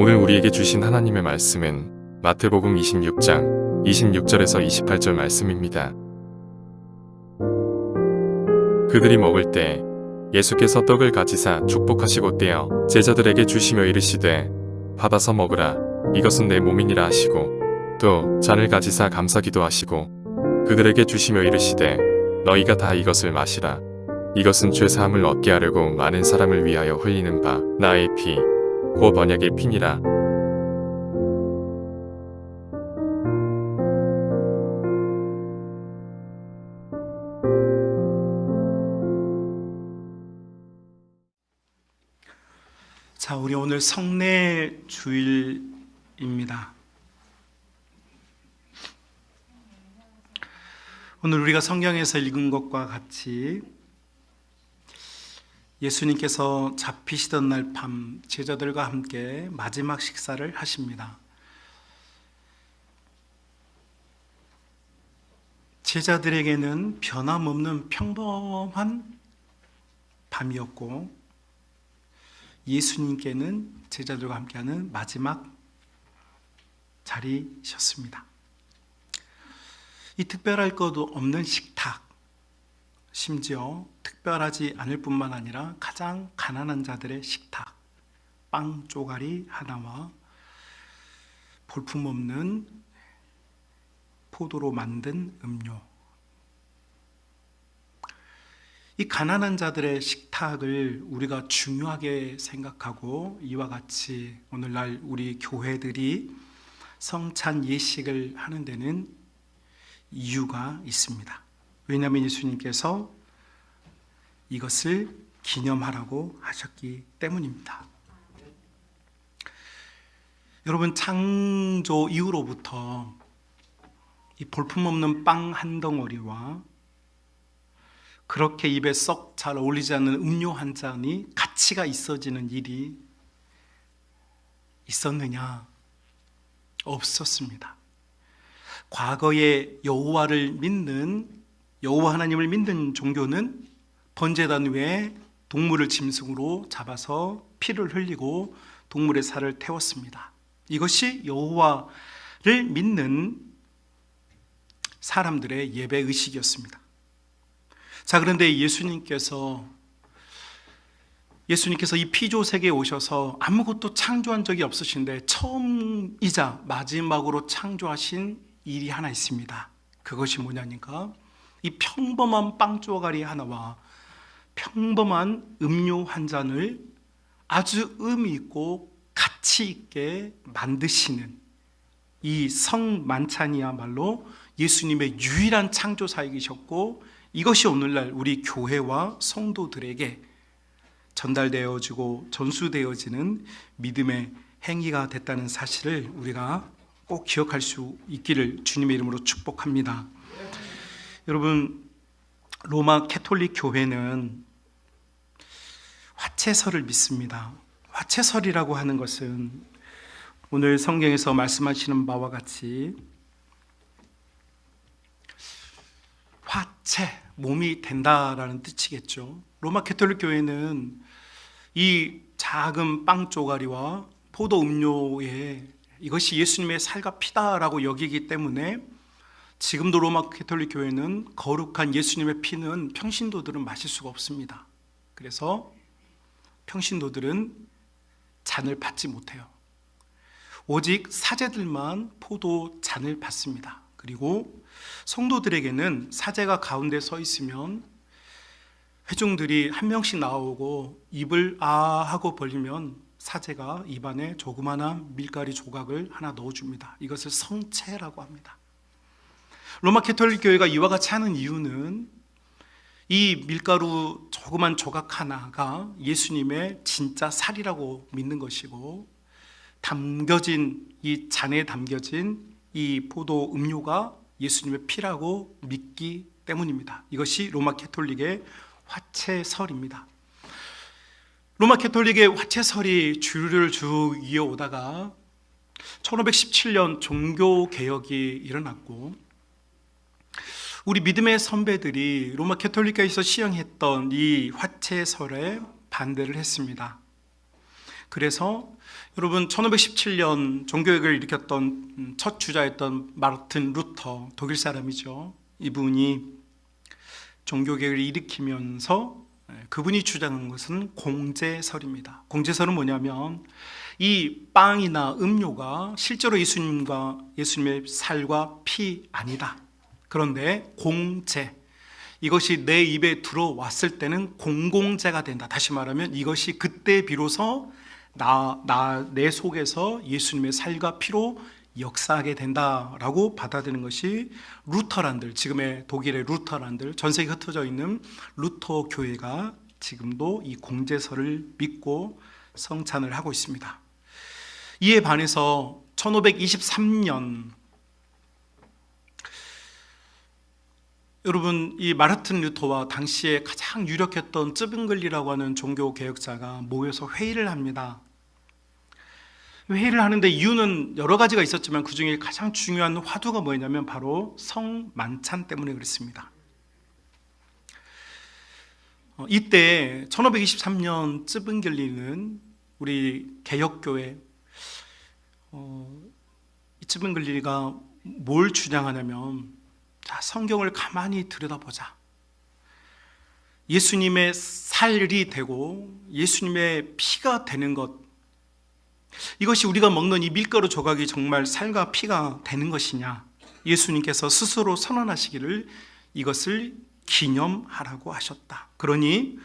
오늘 우리에게 주신 하나님의 말씀은 마태복음 26장 26절에서 28절 말씀입니다. 그들이 먹을 때 예수께서 떡을 가지사 축복하시고 떼어 제자들에게 주시며 이르시되 받아서 먹으라, 이것은 내 몸이니라 하시고, 또 잔을 가지사 감사기도 하시고 그들에게 주시며 이르시되 너희가 다 이것을 마시라, 이것은 죄사함을 얻게 하려고 많은 사람을 위하여 흘리는 바 나의 피 곧 언약의 피니라. 자, 우리 오늘 성례 주일입니다. 오늘 우리가 성경에서 읽은 것과 같이 예수님께서 잡히시던 날 밤 제자들과 함께 마지막 식사를 하십니다. 제자들에게는 변함없는 평범한 밤이었고, 예수님께는 제자들과 함께하는 마지막 자리셨습니다. 이 특별할 것도 없는 식탁, 심지어 특별하지 않을 뿐만 아니라 가장 가난한 자들의 식탁, 빵 쪼가리 하나와 볼품없는 포도로 만든 음료, 이 가난한 자들의 식탁을 우리가 중요하게 생각하고 이와 같이 오늘날 우리 교회들이 성찬 예식을 하는 데는 이유가 있습니다. 왜냐하면 예수님께서 이것을 기념하라고 하셨기 때문입니다. 여러분, 창조 이후로부터 이 볼품없는 빵 한 덩어리와 그렇게 입에 썩 잘 어울리지 않는 음료 한 잔이 가치가 있어지는 일이 있었느냐? 없었습니다. 과거에 여호와 하나님을 믿는 종교는 번제단 외에 동물을 짐승으로 잡아서 피를 흘리고 동물의 살을 태웠습니다. 이것이 여호와를 믿는 사람들의 예배 의식이었습니다. 자, 그런데 예수님께서 이 피조 세계에 오셔서 아무것도 창조한 적이 없으신데 처음이자 마지막으로 창조하신 일이 하나 있습니다. 그것이 뭐냐니까, 이 평범한 빵 쪼가리 하나와 평범한 음료 한 잔을 아주 의미 있고 가치 있게 만드시는 이 성만찬이야말로 예수님의 유일한 창조 사역이셨고, 이것이 오늘날 우리 교회와 성도들에게 전달되어지고 전수되어지는 믿음의 행위가 됐다는 사실을 우리가 꼭 기억할 수 있기를 주님의 이름으로 축복합니다. 여러분, 로마 캐톨릭 교회는 화채설을 믿습니다. 화채설이라고 하는 것은 오늘 성경에서 말씀하시는 바와 같이 화채, 몸이 된다라는 뜻이겠죠. 로마 캐톨릭 교회는 이 작은 빵 쪼가리와 포도 음료에 이것이 예수님의 살과 피다라고 여기기 때문에 지금도 로마 캐톨릭 교회는 거룩한 예수님의 피는 평신도들은 마실 수가 없습니다. 그래서 평신도들은 잔을 받지 못해요. 오직 사제들만 포도 잔을 받습니다. 그리고 성도들에게는 사제가 가운데 서 있으면 회중들이 한 명씩 나오고 입을 아 하고 벌리면 사제가 입안에 조그마한 밀가루 조각을 하나 넣어줍니다. 이것을 성채라고 합니다. 로마 캐톨릭 교회가 이와 같이 하는 이유는 이 밀가루 조그만 조각 하나가 예수님의 진짜 살이라고 믿는 것이고, 이 잔에 담겨진 이 포도 음료가 예수님의 피라고 믿기 때문입니다. 이것이 로마 캐톨릭의 화채설입니다. 로마 캐톨릭의 화채설이 주류를 이어오다가 1517년 종교개혁이 일어났고, 우리 믿음의 선배들이 로마 캐톨릭에서 시행했던 이 화채설에 반대를 했습니다. 그래서 여러분 1517년 종교개혁을 일으켰던 첫 주자였던 마르틴 루터, 독일 사람이죠. 이분이 종교개혁을 일으키면서 그분이 주장한 것은 공제설입니다. 공제설은 뭐냐면 이 빵이나 음료가 실제로 예수님의 살과 피 아니다. 그런데 공제, 이것이 내 입에 들어왔을 때는 공공제가 된다. 다시 말하면 이것이 그때 비로소 내 속에서 예수님의 살과 피로 역사하게 된다라고 받아들이는 것이 루터란들, 지금의 독일의 루터란들, 전 세계에 흩어져 있는 루터 교회가 지금도 이 공제설을 믿고 성찬을 하고 있습니다. 이에 반해서 1523년 여러분, 이 마르틴 루터와 당시에 가장 유력했던 쯔빙글리라고 하는 종교 개혁자가 모여서 회의를 합니다. 회의를 하는데 이유는 여러 가지가 있었지만 그 중에 가장 중요한 화두가 뭐냐면 바로 성만찬 때문에 그랬습니다. 이때 1523년 쯔빙글리는 우리 개혁교회 이 쯔빙글리가 뭘 주장하냐면, 자, 성경을 가만히 들여다보자. 예수님의 살이 되고 예수님의 피가 되는 것, 이것이 우리가 먹는 이 밀가루 조각이 정말 살과 피가 되는 것이냐, 예수님께서 스스로 선언하시기를 이것을 기념하라고 하셨다. 그러니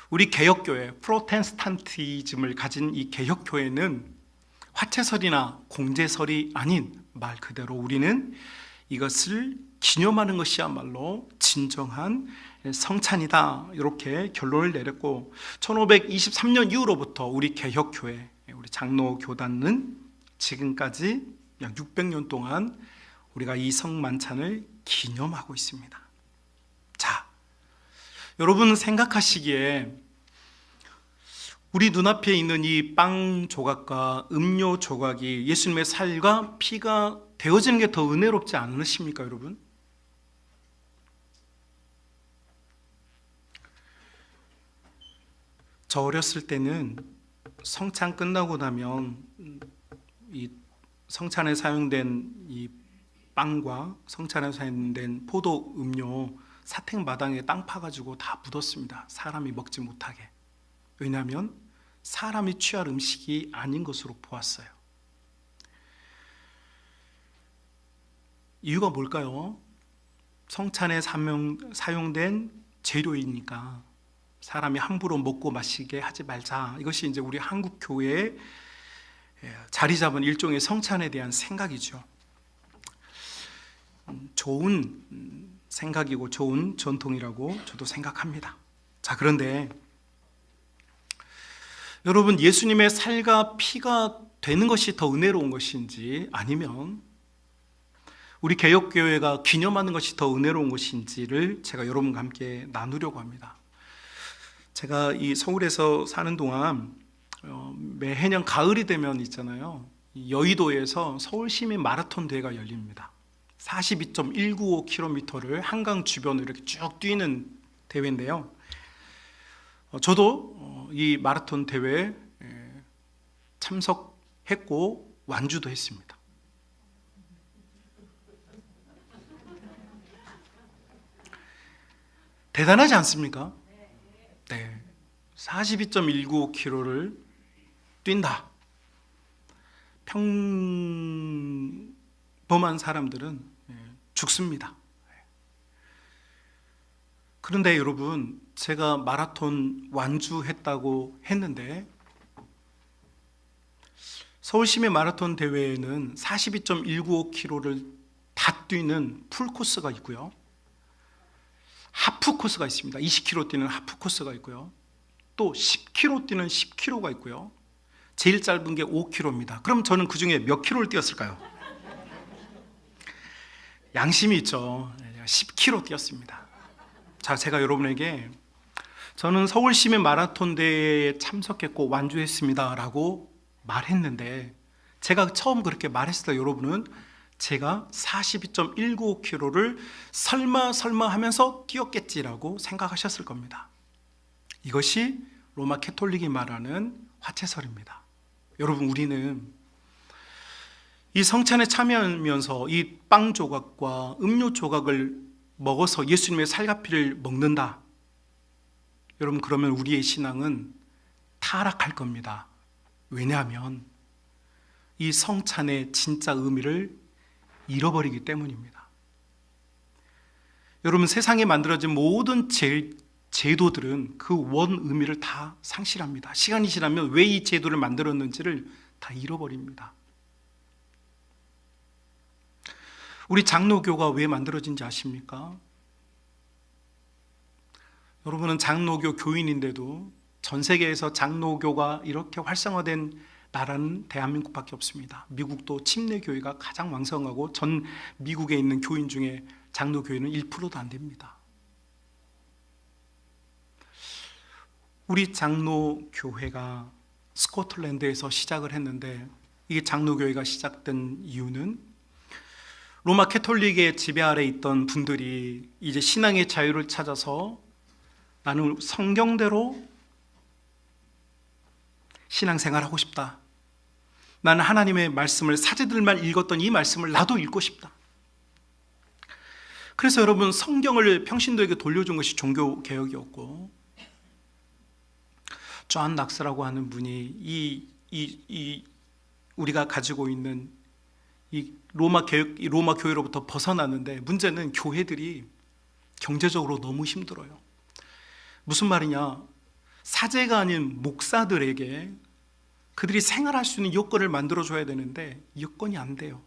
우리 개혁교회, 프로테스탄티즘을 가진 이 개혁교회는 화채설이나 공제설이 아닌 말 그대로 우리는 이것을 기념하는 것이야말로 진정한 성찬이다, 이렇게 결론을 내렸고, 1523년 이후로부터 우리 개혁교회, 우리 장로교단은 지금까지 약 600년 동안 우리가 이 성만찬을 기념하고 있습니다. 자, 여러분 생각하시기에 우리 눈앞에 있는 이 빵 조각과 음료 조각이 예수님의 살과 피가 되어지는 게 더 은혜롭지 않으십니까, 여러분? 저 어렸을 때는 성찬 끝나고 나면 이 성찬에 사용된 이 빵과 성찬에 사용된 포도 음료 사택 마당에 땅 파가지고 다 묻었습니다. 사람이 먹지 못하게. 왜냐하면 사람이 취할 음식이 아닌 것으로 보았어요. 이유가 뭘까요? 성찬에 사용된 재료이니까 사람이 함부로 먹고 마시게 하지 말자. 이것이 이제 우리 한국 교회에 자리 잡은 일종의 성찬에 대한 생각이죠. 좋은 생각이고 좋은 전통이라고 저도 생각합니다. 자, 그런데 여러분, 예수님의 살과 피가 되는 것이 더 은혜로운 것인지, 아니면 우리 개혁교회가 기념하는 것이 더 은혜로운 것인지를 제가 여러분과 함께 나누려고 합니다. 제가 이 서울에서 사는 동안 매해년 가을이 되면 있잖아요, 여의도에서 서울시민 마라톤 대회가 열립니다. 42.195km를 한강 주변으로 이렇게 쭉 뛰는 대회인데요, 저도 이 마라톤 대회에 참석했고 완주도 했습니다. 대단하지 않습니까? 네, 42.195km를 뛴다. 평범한 사람들은 죽습니다. 그런데 여러분, 제가 마라톤 완주했다고 했는데 서울시민 마라톤 대회에는 42.195km를 다 뛰는 풀코스가 있고요, 하프 코스가 있습니다. 20km 뛰는 하프 코스가 있고요, 또 10km 뛰는 10km가 있고요, 제일 짧은 게 5km입니다. 그럼 저는 그 중에 몇 킬로를 뛰었을까요? 양심이 있죠. 10km 뛰었습니다. 자, 제가 여러분에게 저는 서울시민 마라톤 대회에 참석했고 완주했습니다 라고 말했는데, 제가 처음 그렇게 말했을 때 여러분은 제가 42.195km를 설마 하면서 뛰었겠지라고 생각하셨을 겁니다. 이것이 로마 캐톨릭이 말하는 화채설입니다. 여러분, 우리는 이 성찬에 참여하면서 이 빵 조각과 음료 조각을 먹어서 예수님의 살과 피를 먹는다. 여러분, 그러면 우리의 신앙은 타락할 겁니다. 왜냐하면 이 성찬의 진짜 의미를 잃어버리기 때문입니다. 여러분, 세상에 만들어진 모든 제도들은 그 원 의미를 다 상실합니다. 시간이 지나면 왜 이 제도를 만들었는지를 다 잃어버립니다. 우리 장로교가 왜 만들어진지 아십니까? 여러분은 장로교 교인인데도 전 세계에서 장로교가 이렇게 활성화된 나라는 대한민국밖에 없습니다. 미국도 침례교회가 가장 왕성하고 전 미국에 있는 교인 중에 장로교회는 1%도 안 됩니다. 우리 장로교회가 스코틀랜드에서 시작을 했는데, 이게 장로교회가 시작된 이유는 로마 캐톨릭의 지배 아래 있던 분들이 이제 신앙의 자유를 찾아서 나는 성경대로 신앙생활하고 싶다. 나는 하나님의 말씀을 사제들만 읽었던 이 말씀을 나도 읽고 싶다. 그래서 여러분, 성경을 평신도에게 돌려준 것이 종교개혁이었고, 존 낙스라고 하는 분이 우리가 가지고 있는 이 로마 교회로부터 벗어났는데, 문제는 교회들이 경제적으로 너무 힘들어요. 무슨 말이냐? 사제가 아닌 목사들에게 그들이 생활할 수 있는 여건을 만들어줘야 되는데 여건이 안 돼요.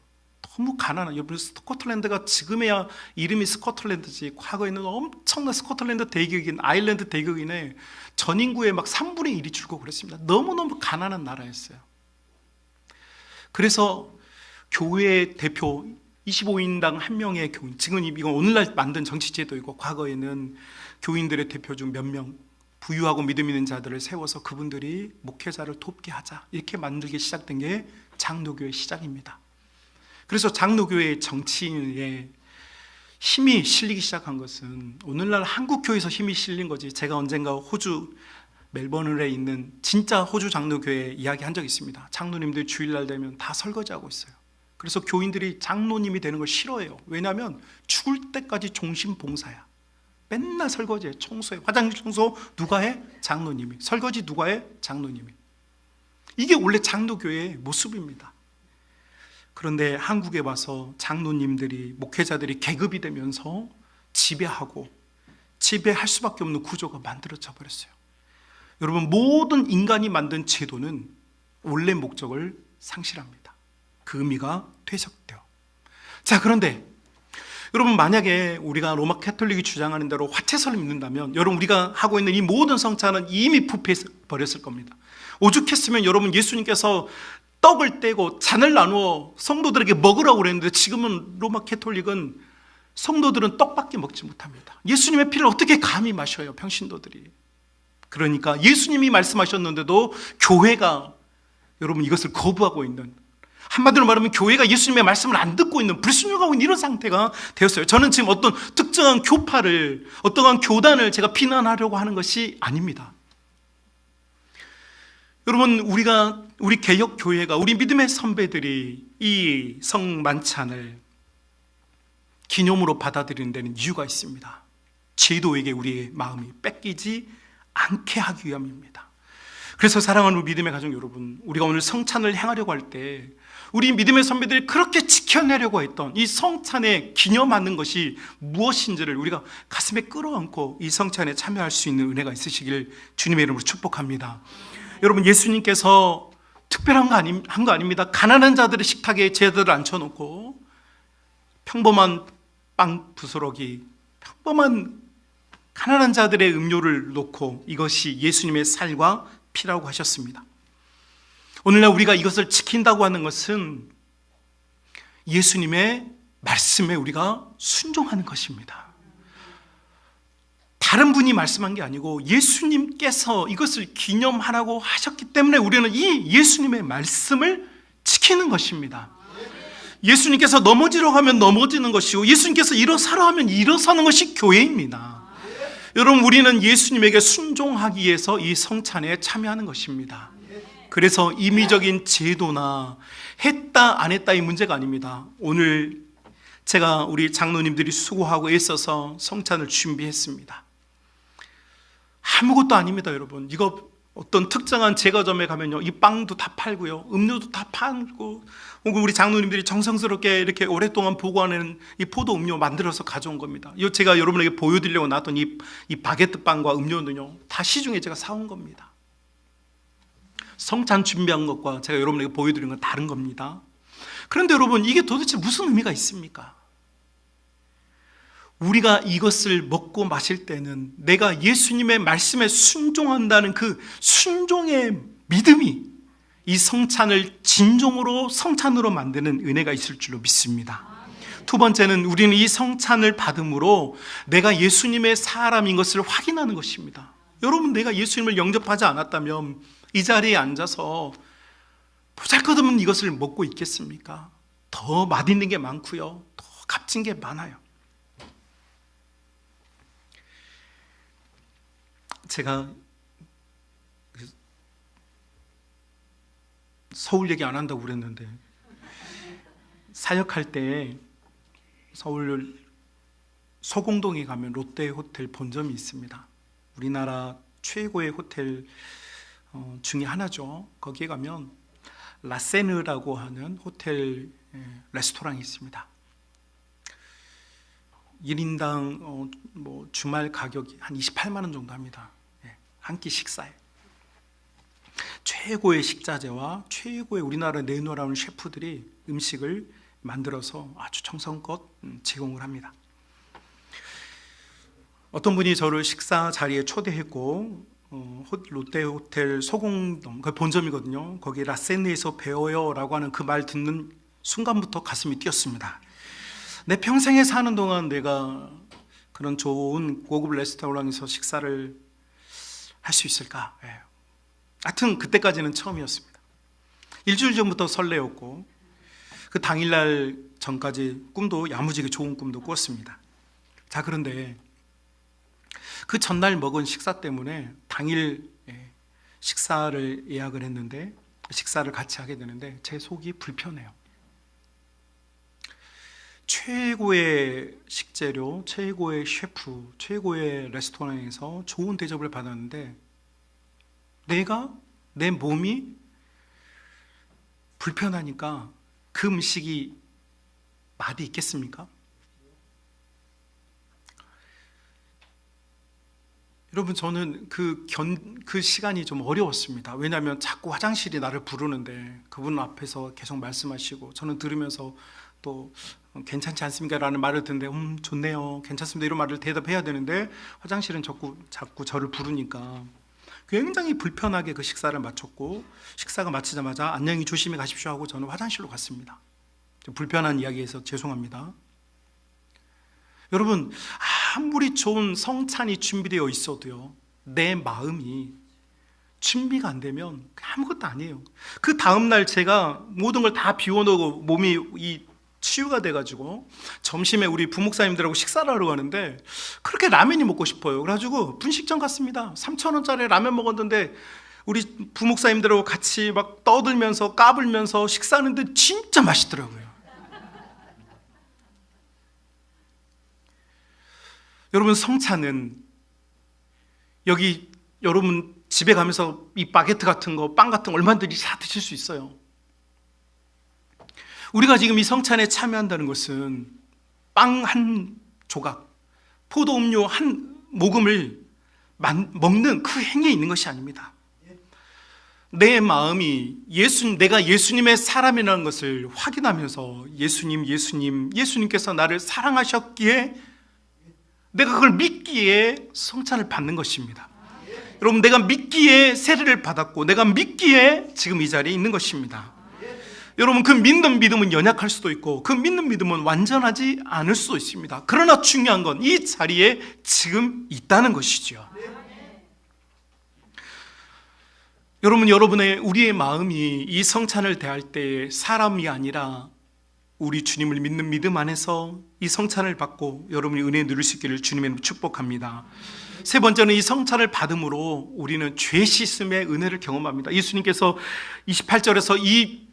너무 가난한. 여러분, 스코틀랜드가 지금에야 이름이 스코틀랜드지, 과거에는 엄청난 스코틀랜드 대격인, 아일랜드 대격인의 전 인구의 막 3분의 1이 줄고 그랬습니다. 너무너무 가난한 나라였어요. 그래서 교회 대표 25인당 한 명의 교인, 지금 이건 오늘날 만든 정치제도이고, 과거에는 교인들의 대표 중 몇 명, 부유하고 믿음 있는 자들을 세워서 그분들이 목회자를 돕게 하자, 이렇게 만들기 시작된 게 장로교의 시작입니다. 그래서 장로교의 정치인의 힘이 실리기 시작한 것은 오늘날 한국교회에서 힘이 실린 거지. 제가 언젠가 호주 멜버른에 있는 진짜 호주 장로교회 이야기한 적이 있습니다. 장로님들 주일날 되면 다 설거지하고 있어요. 그래서 교인들이 장로님이 되는 걸 싫어해요. 왜냐하면 죽을 때까지 종신 봉사야. 맨날 설거지해, 청소해. 화장실 청소 누가 해? 장로님이. 설거지 누가 해? 장로님이. 이게 원래 장로교회의 모습입니다. 그런데 한국에 와서 장로님들이, 목회자들이 계급이 되면서 지배하고 지배할 수밖에 없는 구조가 만들어져 버렸어요. 여러분, 모든 인간이 만든 제도는 원래 목적을 상실합니다. 그 의미가 퇴색돼요. 자, 그런데 여러분, 만약에 우리가 로마 캐톨릭이 주장하는 대로 화채설을 믿는다면, 여러분, 우리가 하고 있는 이 모든 성찬은 이미 부패해버렸을 겁니다. 오죽했으면 여러분, 예수님께서 떡을 떼고 잔을 나누어 성도들에게 먹으라고 그랬는데, 지금은 로마 캐톨릭은 성도들은 떡밖에 먹지 못합니다. 예수님의 피를 어떻게 감히 마셔요, 평신도들이. 그러니까 예수님이 말씀하셨는데도 교회가 여러분 이것을 거부하고 있는, 한마디로 말하면 교회가 예수님의 말씀을 안 듣고 있는, 불순종하고 있는 이런 상태가 되었어요. 저는 지금 어떤 특정한 교파를, 어떠한 교단을 제가 비난하려고 하는 것이 아닙니다. 여러분, 우리 개혁 교회가, 우리 믿음의 선배들이 이 성만찬을 기념으로 받아들이는 데는 이유가 있습니다. 제도에게 우리의 마음이 뺏기지 않게 하기 위함입니다. 그래서 사랑하는 믿음의 가족 여러분, 우리가 오늘 성찬을 행하려고 할 때 우리 믿음의 선배들이 그렇게 지켜내려고 했던 이 성찬에 기념하는 것이 무엇인지를 우리가 가슴에 끌어안고 이 성찬에 참여할 수 있는 은혜가 있으시길 주님의 이름으로 축복합니다. 여러분, 예수님께서 특별한 거 아닙니다. 가난한 자들의 식탁에 제자들을 앉혀놓고 평범한 빵 부스러기, 평범한 가난한 자들의 음료를 놓고 이것이 예수님의 살과 피라고 하셨습니다. 오늘날 우리가 이것을 지킨다고 하는 것은 예수님의 말씀에 우리가 순종하는 것입니다. 다른 분이 말씀한 게 아니고 예수님께서 이것을 기념하라고 하셨기 때문에 우리는 이 예수님의 말씀을 지키는 것입니다. 예수님께서 넘어지라고 하면 넘어지는 것이고, 예수님께서 일어서라 하면 일어서는 것이 교회입니다. 여러분, 우리는 예수님에게 순종하기 위해서 이 성찬에 참여하는 것입니다. 그래서 임의적인 제도나 했다 안 했다의 문제가 아닙니다. 오늘 제가 우리 장로님들이 수고하고 애써서 성찬을 준비했습니다. 아무것도 아닙니다, 여러분. 이거 어떤 특정한 제과점에 가면요, 이 빵도 다 팔고요, 음료도 다 팔고, 혹은 우리 장로님들이 정성스럽게 이렇게 오랫동안 보관하는 이 포도 음료 만들어서 가져온 겁니다. 이거 제가 여러분에게 보여드리려고 놨던 이 바게트 빵과 음료는요, 다 시중에 제가 사온 겁니다. 성찬 준비한 것과 제가 여러분에게 보여드린 건 다른 겁니다. 그런데 여러분, 이게 도대체 무슨 의미가 있습니까? 우리가 이것을 먹고 마실 때는 내가 예수님의 말씀에 순종한다는 그 순종의 믿음이 이 성찬을 진정으로 성찬으로 만드는 은혜가 있을 줄로 믿습니다. 두 번째는 우리는 이 성찬을 받음으로 내가 예수님의 사람인 것을 확인하는 것입니다. 여러분, 내가 예수님을 영접하지 않았다면 이 자리에 앉아서 보잘것없는 이것을 먹고 있겠습니까? 더 맛있는 게 많고요, 더 값진 게 많아요. 제가 서울 얘기 안 한다고 그랬는데, 사역할 때 서울 소공동에 가면 롯데 호텔 본점이 있습니다. 우리나라 최고의 호텔 중에 하나죠. 거기에 가면 라세느라고 하는 호텔 레스토랑이 있습니다. 1인당 주말 가격이 한 28만 원 정도 합니다. 한 끼 식사에 최고의 식자재와 최고의 우리나라 내노라는 셰프들이 음식을 만들어서 아주 정성껏 제공을 합니다. 어떤 분이 저를 식사 자리에 초대했고, 롯데 호텔 소공동, 그 본점이거든요. 거기 라세느에서 배워요 라고 하는 그 말 듣는 순간부터 가슴이 뛰었습니다. 내 평생에 사는 동안 내가 그런 좋은 고급 레스토랑에서 식사를 할 수 있을까? 하여튼 그때까지는 처음이었습니다. 일주일 전부터 설레었고, 그 당일날 전까지 꿈도 야무지게 좋은 꿈도 꿨습니다. 자, 그런데 그 전날 먹은 식사 때문에 당일 식사를 예약을 했는데, 식사를 같이 하게 되는데 제 속이 불편해요. 최고의 식재료, 최고의 셰프, 최고의 레스토랑에서 좋은 대접을 받았는데 내 몸이 불편하니까 그 음식이 맛이 있겠습니까? 여러분, 저는 그 시간이 좀 어려웠습니다. 왜냐하면 자꾸 화장실이 나를 부르는데 그분 앞에서 계속 말씀하시고, 저는 들으면서 또 괜찮지 않습니까? 라는 말을 듣는데 좋네요, 괜찮습니다, 이런 말을 대답해야 되는데 화장실은 자꾸 저를 부르니까 굉장히 불편하게 그 식사를 마쳤고, 식사가 마치자마자 안녕히 조심히 가십시오 하고 저는 화장실로 갔습니다. 좀 불편한 이야기에서 죄송합니다. 여러분, 아무리 좋은 성찬이 준비되어 있어도요, 내 마음이 준비가 안 되면 아무것도 아니에요. 그 다음날 제가 모든 걸 다 비워놓고 몸이 치유가 돼가지고 점심에 우리 부목사님들하고 식사를 하러 가는데 그렇게 라면이 먹고 싶어요. 그래가지고 분식점 갔습니다. 3,000원짜리 라면 먹었는데 우리 부목사님들하고 같이 막 떠들면서 까불면서 식사하는데 진짜 맛있더라고요. 여러분, 성찬은 여기 여러분 집에 가면서 이 바게트 같은 거, 빵 같은 거 얼마든지 다 드실 수 있어요. 우리가 지금 이 성찬에 참여한다는 것은 빵 한 조각, 포도 음료 한 모금을 먹는 그 행위에 있는 것이 아닙니다. 내 마음이 내가 예수님의 사람이라는 것을 확인하면서 예수님께서 나를 사랑하셨기에 내가 그걸 믿기에 성찬을 받는 것입니다. 여러분, 내가 믿기에 세례를 받았고 내가 믿기에 지금 이 자리에 있는 것입니다. 여러분, 그 믿는 믿음은 연약할 수도 있고 그 믿는 믿음은 완전하지 않을 수도 있습니다. 그러나 중요한 건 이 자리에 지금 있다는 것이죠. 여러분, 우리의 마음이 이 성찬을 대할 때 사람이 아니라 우리 주님을 믿는 믿음 안에서 이 성찬을 받고 여러분이 은혜 누릴 수 있기를 주님의 축복합니다. 세 번째는 이 성찬을 받음으로 우리는 죄 씻음의 은혜를 경험합니다. 예수님께서 28절에서 이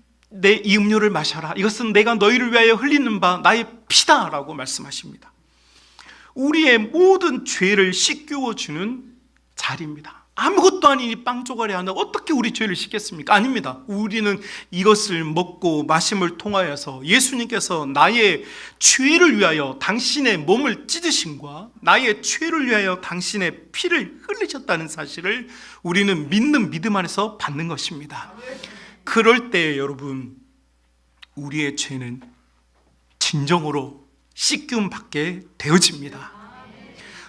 음료를 마셔라. 이것은 내가 너희를 위하여 흘리는 바 나의 피다라고 말씀하십니다. 우리의 모든 죄를 씻겨주는 자리입니다. 아무것도 아닌 이 빵 조각이 하나 어떻게 우리 죄를 씻겠습니까? 아닙니다. 우리는 이것을 먹고 마심을 통하여서 예수님께서 나의 죄를 위하여 당신의 몸을 찢으심과 나의 죄를 위하여 당신의 피를 흘리셨다는 사실을 우리는 믿는 믿음 안에서 받는 것입니다. 그럴 때 여러분, 우리의 죄는 진정으로 씻김 받게 되어집니다.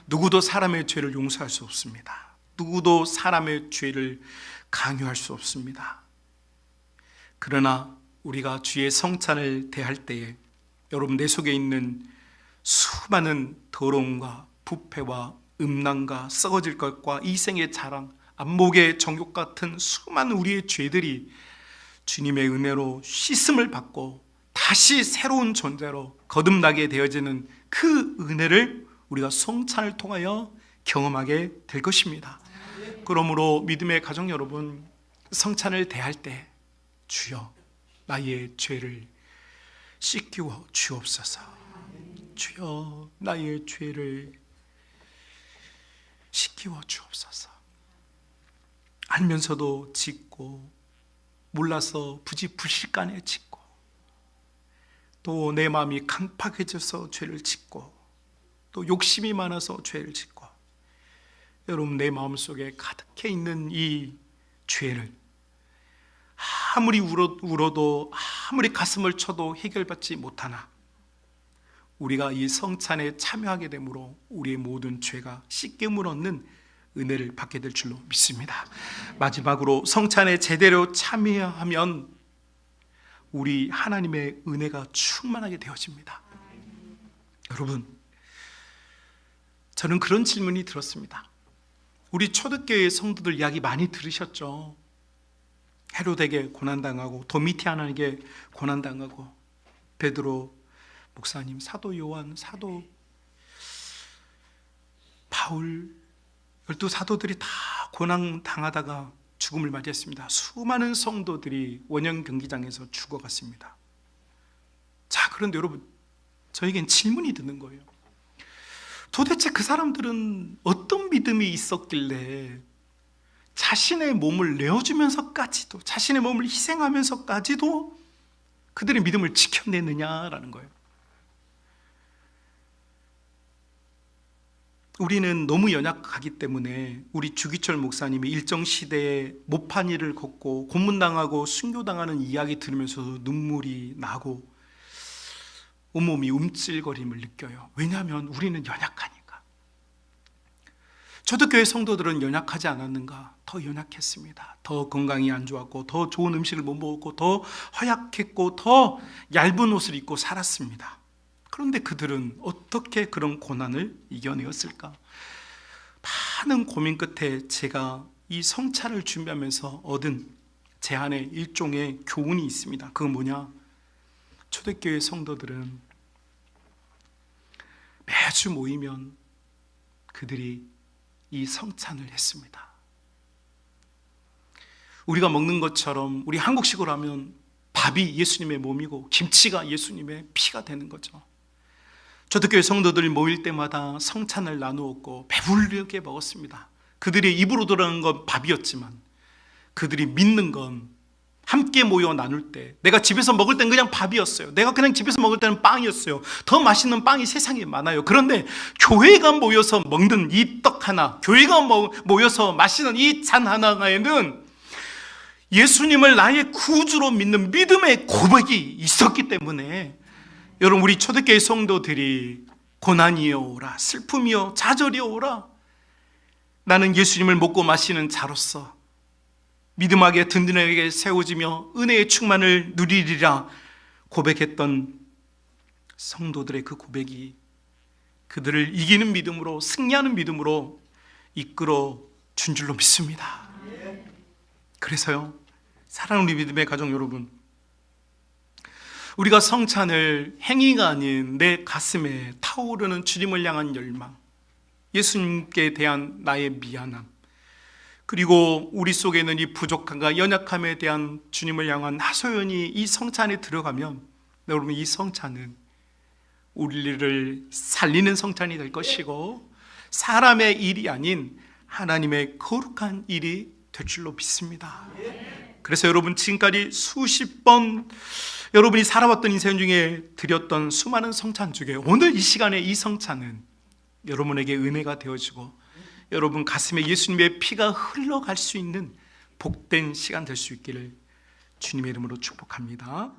누구도 사람의 죄를 용서할 수 없습니다. 누구도 사람의 죄를 강요할 수 없습니다. 그러나 우리가 주의 성찬을 대할 때에 여러분, 내 속에 있는 수많은 더러움과 부패와 음란과 썩어질 것과 이생의 자랑, 안목의 정욕 같은 수많은 우리의 죄들이 주님의 은혜로 씻음을 받고 다시 새로운 존재로 거듭나게 되어지는 그 은혜를 우리가 성찬을 통하여 경험하게 될 것입니다. 그러므로 믿음의 가족 여러분, 성찬을 대할 때 주여 나의 죄를 씻기워 주옵소서. 주여 나의 죄를 씻기워 주옵소서. 알면서도 짓고 몰라서 부지불식간에 짓고 또 내 마음이 강팍해져서 죄를 짓고 또 욕심이 많아서 죄를 짓고, 여러분 내 마음속에 가득해 있는 이 죄를 아무리 울어도 아무리 가슴을 쳐도 해결받지 못하나 우리가 이 성찬에 참여하게 되므로 우리의 모든 죄가 씻김을 얻는 은혜를 받게 될 줄로 믿습니다. 마지막으로 성찬에 제대로 참여하면 우리 하나님의 은혜가 충만하게 되어집니다. 여러분, 저는 그런 질문이 들었습니다. 우리 초대교회 성도들 이야기 많이 들으셨죠? 헤롯에게 고난당하고 도미티아나에게 고난당하고 베드로 목사님, 사도 요한, 사도 바울, 12사도들이 다 고난당하다가 죽음을 맞이했습니다. 수많은 성도들이 원형 경기장에서 죽어갔습니다. 자, 그런데 여러분, 저에겐 질문이 드는 거예요. 도대체 그 사람들은 어떤 믿음이 있었길래 자신의 몸을 내어주면서까지도, 자신의 몸을 희생하면서까지도 그들의 믿음을 지켜내느냐라는 거예요. 우리는 너무 연약하기 때문에 우리 주기철 목사님이 일정시대에 못판 일을 걷고 고문당하고 순교당하는 이야기 들으면서 눈물이 나고 온몸이 움찔거림을 느껴요. 왜냐하면 우리는 연약하니까. 초대교회 성도들은 연약하지 않았는가? 더 연약했습니다. 더 건강이 안 좋았고 더 좋은 음식을 못 먹었고 더 허약했고 더 얇은 옷을 입고 살았습니다. 그런데 그들은 어떻게 그런 고난을 이겨내었을까? 많은 고민 끝에 제가 이 성찬을 준비하면서 얻은 제 안에 일종의 교훈이 있습니다. 그건 뭐냐? 초대교회 성도들은 매주 모이면 그들이 이 성찬을 했습니다. 우리가 먹는 것처럼 우리 한국식으로 하면 밥이 예수님의 몸이고 김치가 예수님의 피가 되는 거죠. 초대교회 성도들이 모일 때마다 성찬을 나누었고 배부르게 먹었습니다. 그들의 입으로 들어가는 건 밥이었지만 그들이 믿는 건 함께 모여 나눌 때, 내가 집에서 먹을 땐 그냥 밥이었어요. 내가 그냥 집에서 먹을 때는 빵이었어요. 더 맛있는 빵이 세상에 많아요. 그런데 교회가 모여서 먹는 이 떡 하나, 교회가 모여서 마시는 이 잔 하나에는 예수님을 나의 구주로 믿는 믿음의 고백이 있었기 때문에 여러분, 우리 초대교회 성도들이 고난이여 오라, 슬픔이여 좌절이여 오라, 나는 예수님을 먹고 마시는 자로서 믿음하게 든든하게 세워지며 은혜의 충만을 누리리라 고백했던 성도들의 그 고백이 그들을 이기는 믿음으로, 승리하는 믿음으로 이끌어 준 줄로 믿습니다. 그래서요, 사랑하는 우리 믿음의 가족 여러분, 우리가 성찬을 행위가 아닌 내 가슴에 타오르는 주님을 향한 열망, 예수님께 대한 나의 미안함, 그리고 우리 속에 있는 이 부족함과 연약함에 대한 주님을 향한 하소연이 이 성찬 안에 들어가면, 여러분, 이 성찬은 우리를 살리는 성찬이 될 것이고 사람의 일이 아닌 하나님의 거룩한 일이 될 줄로 믿습니다. 그래서 여러분, 지금까지 수십 번 여러분이 살아왔던 인생 중에 드렸던 수많은 성찬 중에 오늘 이 시간에 이 성찬은 여러분에게 은혜가 되어지고 여러분 가슴에 예수님의 피가 흘러갈 수 있는 복된 시간 될 수 있기를 주님의 이름으로 축복합니다.